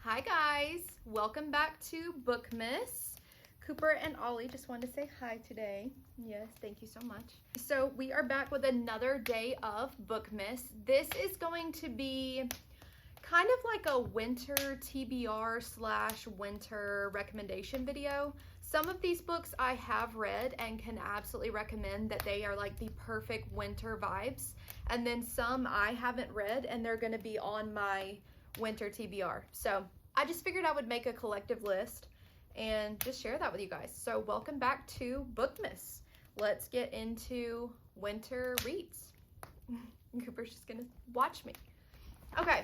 Hi guys, welcome back to Bookmas. Cooper and Ollie just wanted to say hi today. Yes, thank you so much. So we are back with another day of Bookmas. This is going to be kind of like a winter TBR slash winter recommendation video. Some of these books I have read and can absolutely recommend that they are like the perfect winter vibes. And then some I haven't read and they're gonna be on my winter TBR. So I just figured I would make a collective list and just share that with you guys. So welcome back to Bookmas. Let's get into winter reads. Cooper's just gonna watch me. Okay,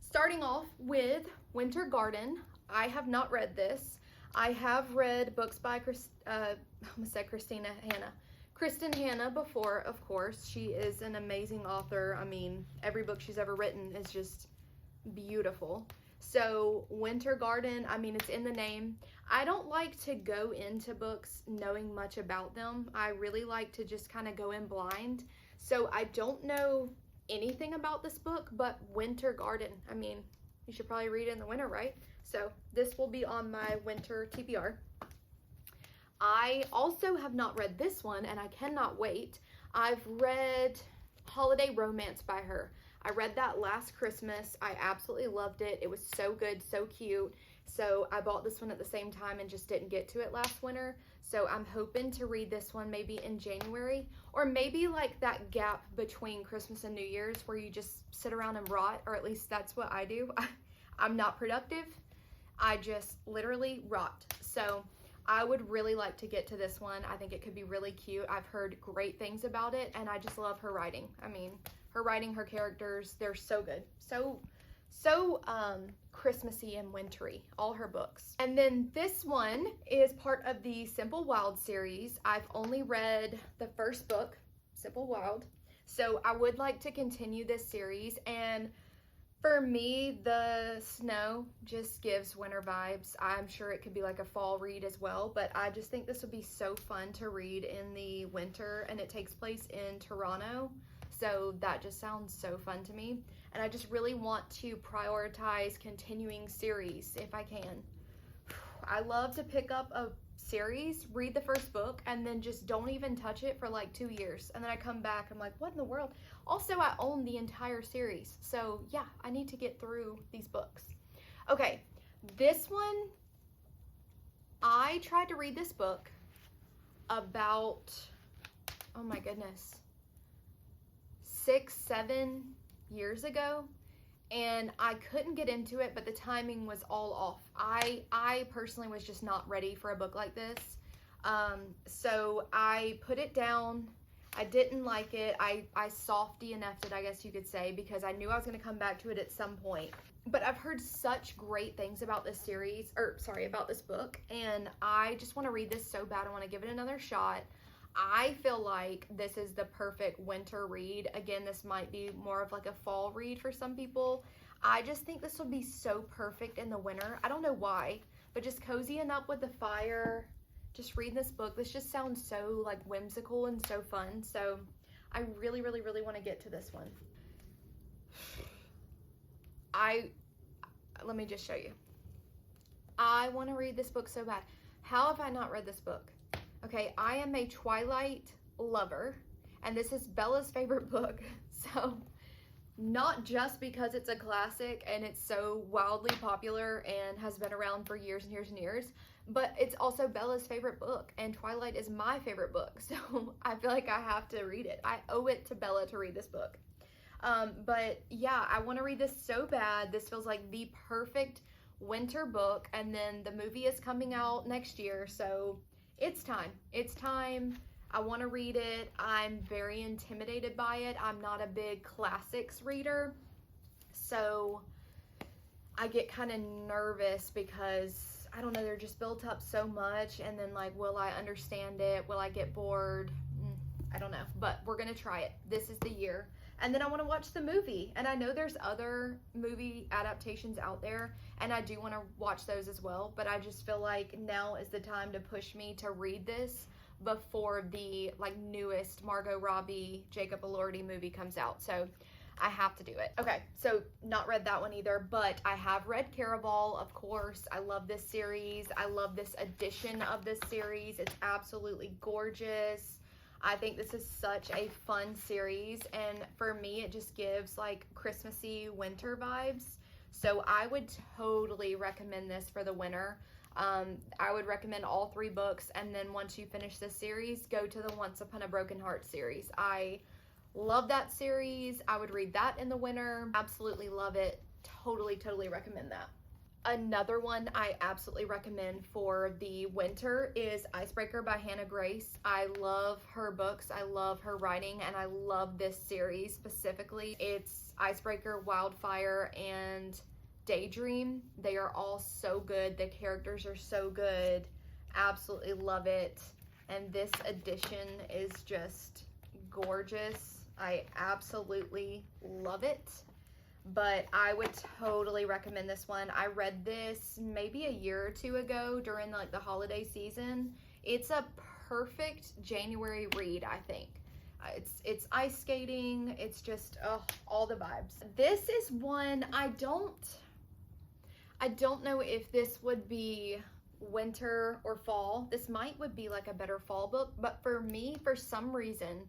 starting off with Winter Garden. I have not read this. I have read books by Kristen Hanna before, of course. She is an amazing author. I mean, every book she's ever written is just beautiful. So Winter Garden, I mean, it's in the name. I don't like to go into books knowing much about them. I really like to just kind of go in blind. So I don't know anything about this book, but Winter Garden, I mean, you should probably read it in the winter, right? So this will be on my winter TBR. I also have not read this one, and I cannot wait. I've read Holiday Romance by her. I read that last Christmas. I absolutely loved it. It was so good, so cute. So I bought this one at the same time and just didn't get to it last winter. So I'm hoping to read this one maybe in January, or maybe like that gap between Christmas and New Year's where you just sit around and rot, or at least that's what I do. I'm not productive. I just literally rot. So I would really like to get to this one. I think it could be really cute. I've heard great things about it, and I just love her writing. I mean, her writing, her characters, they're so good. So Christmassy and wintry, all her books. And then this one is part of the Simple Wild series. I've only read the first book, Simple Wild. So I would like to continue this series, and for me, the snow just gives winter vibes. I'm sure it could be like a fall read as well, but I just think this would be so fun to read in the winter, and it takes place in Toronto. So that just sounds so fun to me. And I just really want to prioritize continuing series if I can. I love to pick up a series, read the first book, and then just don't even touch it for like 2 years. And then I come back, I'm like, what in the world? Also, I own the entire series. So yeah, I need to get through these books. Okay, this one, I tried to read this book about, oh my goodness, 6-7 years ago, and I couldn't get into it, but the timing was all off. I personally was just not ready for a book like this. So I put it down. I didn't like it. I softy DNF'd it, I guess you could say, because I knew I was going to come back to it at some point. But I've heard such great things about this series, about this book, and I just want to read this so bad. I want to give it another shot. I feel like this is the perfect winter read. Again, this might be more of like a fall read for some people. I just think this would be so perfect in the winter. I don't know why, but just cozying up with the fire, just reading this book. This just sounds so like whimsical and so fun. So I really, really, really want to get to this one. Let me just show you. I want to read this book so bad. How have I not read this book? Okay, I am a Twilight lover, and this is Bella's favorite book. So not just because it's a classic and it's so wildly popular and has been around for years and years and years, but it's also Bella's favorite book, and Twilight is my favorite book. So I feel like I have to read it. I owe it to Bella to read this book. But yeah, I want to read this so bad. This feels like the perfect winter book, and then the movie is coming out next year, so it's time. It's time. I want to read it. I'm very intimidated by it. I'm not a big classics reader, so I get kind of nervous because, I don't know, they're just built up so much, and then like, will I understand it? Will I get bored? I don't know, but we're going to try it. This is the year. And then I want to watch the movie, and I know there's other movie adaptations out there, and I do want to watch those as well, but I just feel like now is the time to push me to read this before the like newest Margot Robbie, Jacob Elordi movie comes out. So I have to do it. Okay, so not read that one either, but I have read Caraval, of course. I love this series. I love this edition of this series. It's absolutely gorgeous. I think this is such a fun series, and for me, it just gives like Christmassy winter vibes. So I would totally recommend this for the winter. I would recommend all 3 books, and then once you finish this series, go to the Once Upon a Broken Heart series. I love that series. I would read that in the winter. Absolutely love it. Totally recommend that. Another one I absolutely recommend for the winter is Icebreaker by Hannah Grace. I love her books. I love her writing, and I love this series specifically. It's Icebreaker, Wildfire, and Daydream. They are all so good. The characters are so good. Absolutely love it. And this edition is just gorgeous. I absolutely love it. But I would totally recommend this one. I read this maybe a year or 2 ago during like the holiday season. It's a perfect January read, I think. It's ice skating. It's just all the vibes. This is one I don't know if this would be winter or fall. This would be like a better fall book, but for me, for some reason,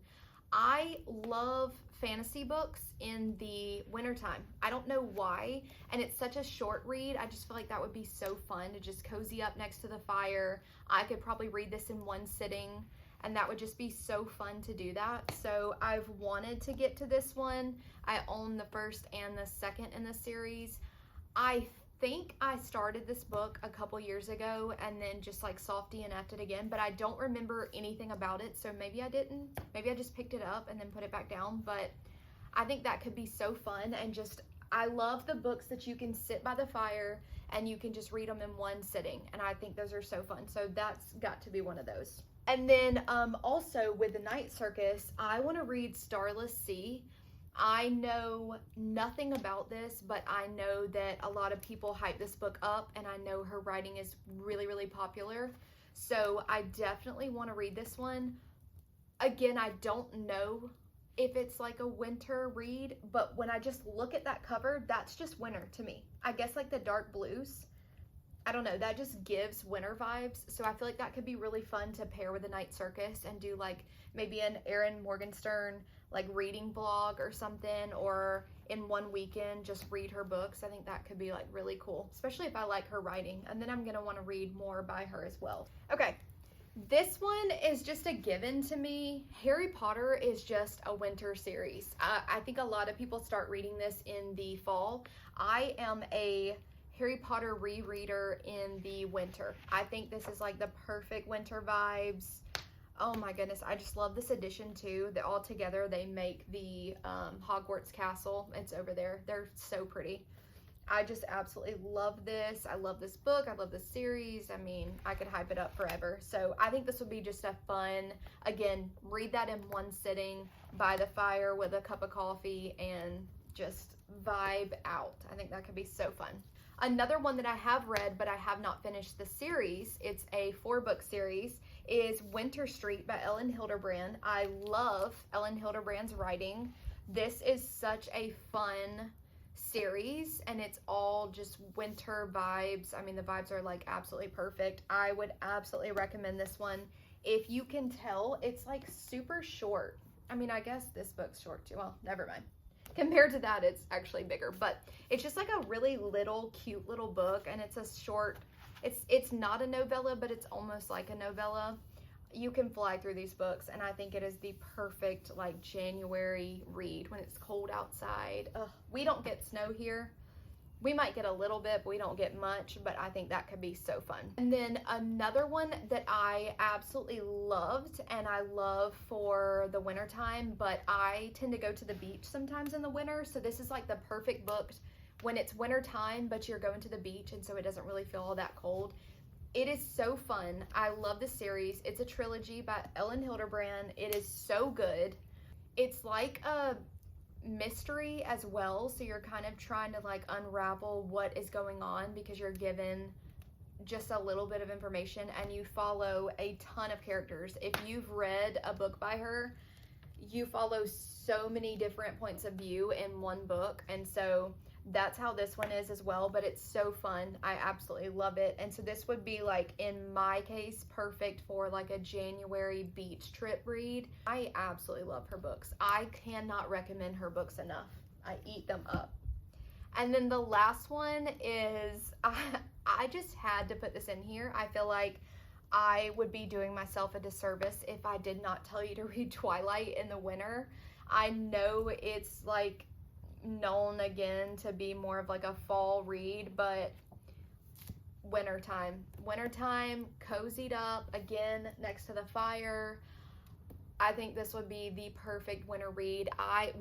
I love fantasy books in the wintertime. I don't know why, and it's such a short read. I just feel like that would be so fun to just cozy up next to the fire. I could probably read this in one sitting, and that would just be so fun to do that. So I've wanted to get to this one. I own the first and the second in the series. I think I started this book a couple years ago and then just like soft DNF'd it again, but I don't remember anything about it, so maybe I didn't. Maybe I just picked it up and then put it back down, but I think that could be so fun. And just, I love the books that you can sit by the fire and you can just read them in one sitting, and I think those are so fun. So that's got to be one of those. And then also with the Night Circus, I want to read Starless Sea. I know nothing about this, but I know that a lot of people hype this book up, and I know her writing is really popular. So I definitely want to read this one. Again, I don't know if it's like a winter read, but when I just look at that cover, that's just winter to me. I guess like the dark blues, I don't know, that just gives winter vibes. So I feel like that could be really fun to pair with the Night Circus and do like maybe an Erin Morgenstern like reading vlog or something, or in one weekend just read her books. I think that could be like really cool, especially if I like her writing, and then I'm gonna want to read more by her as well. Okay, this one is just a given to me. Harry Potter is just a winter series. I think a lot of people start reading this in the fall. I am a Harry Potter rereader in the winter. I think this is like the perfect winter vibes. Oh my goodness, I just love this edition too. That all together they make the Hogwarts castle. It's over there. They're so pretty. I just absolutely love this. I love this book. I love this series. I mean, I could hype it up forever. So I think this would be just a fun, again, read that in one sitting by the fire with a cup of coffee and just vibe out. I think that could be so fun. Another one that I have read, but I have not finished the series, it's a 4-book series, is Winter Street by Ellen Hilderbrand. I love Ellen Hilderbrand's writing. This is such a fun series, and it's all just winter vibes. I mean, the vibes are like absolutely perfect. I would absolutely recommend this one. If you can tell, it's like super short. I mean, I guess this book's short too. Well, never mind. Compared to that, it's actually bigger, but it's just like a really little, cute little book, and it's a short, it's not a novella, but it's almost like a novella. You can fly through these books, and I think it is the perfect like January read when it's cold outside. Ugh, we don't get snow here. We might get a little bit, but we don't get much, but I think that could be so fun. And then another one that I absolutely loved, and I love for the winter time, but I tend to go to the beach sometimes in the winter, so this is like the perfect book when it's winter time, but you're going to the beach, and so it doesn't really feel all that cold. It is so fun. I love the series. It's a trilogy by Ellen Hilderbrand. It is so good. It's like a mystery as well, so you're kind of trying to like unravel what is going on because you're given just a little bit of information, and you follow a ton of characters. If you've read a book by her, you follow so many different points of view in one book, and so that's how this one is as well, but it's so fun. I absolutely love it. And so this would be, like, in my case, perfect for like a January beach trip read. I absolutely love her books. I cannot recommend her books enough. I eat them up. And then the last one is, I just had to put this in here. I feel like I would be doing myself a disservice if I did not tell you to read Twilight in the winter. I know it's like known again to be more of like a fall read, but wintertime, cozied up again next to the fire. I think this would be the perfect winter read. I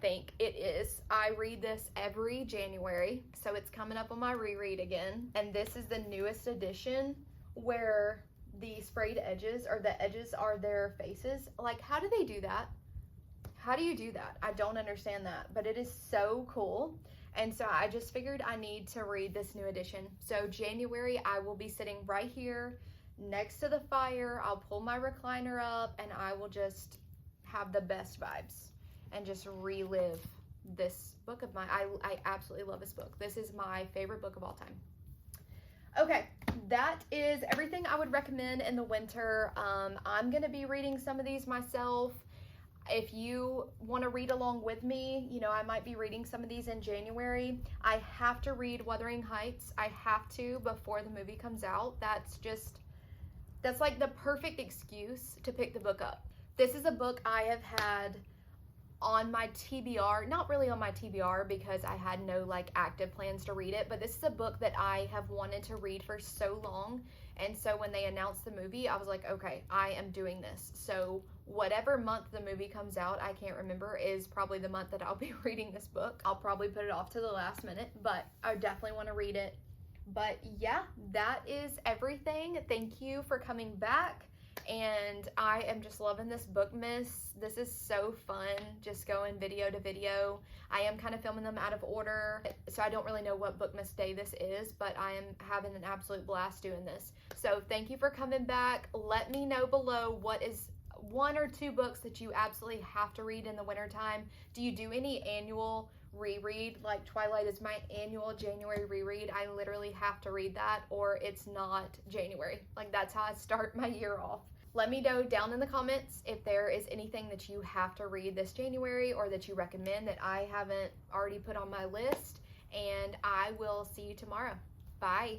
think it is. I read this every January, so it's coming up on my reread again. And this is the newest edition where the sprayed edges, or the edges are their faces. Like, how do they do that? How do you do that? I don't understand that, but it is so cool. And so I just figured I need to read this new edition. So January, I will be sitting right here next to the fire. I'll pull my recliner up and I will just have the best vibes and just relive this book of mine. I absolutely love this book. This is my favorite book of all time. Okay, that is everything I would recommend in the winter. I'm going to be reading some of these myself. If you want to read along with me, you know, I might be reading some of these in January. I have to read Wuthering Heights. I have to before the movie comes out. That's like the perfect excuse to pick the book up. This is a book I have had on my TBR, not really on my TBR because I had no like active plans to read it, but this is a book that I have wanted to read for so long. And so when they announced the movie, I was like, okay, I am doing this. So whatever month the movie comes out, I can't remember, is probably the month that I'll be reading this book. I'll probably put it off to the last minute, but I definitely want to read it. But yeah, that is everything. Thank you for coming back. And I am just loving this Bookmas. This is so fun, just going video to video. I am kind of filming them out of order, so I don't really know what Bookmas day this is, but I am having an absolute blast doing this. So thank you for coming back. Let me know below what is 1 or 2 books that you absolutely have to read in the wintertime. Do you do any annual reread? Like Twilight is my annual January reread. I literally have to read that or it's not January. Like, that's how I start my year off. Let me know down in the comments if there is anything that you have to read this January or that you recommend that I haven't already put on my list, and I will see you tomorrow. Bye.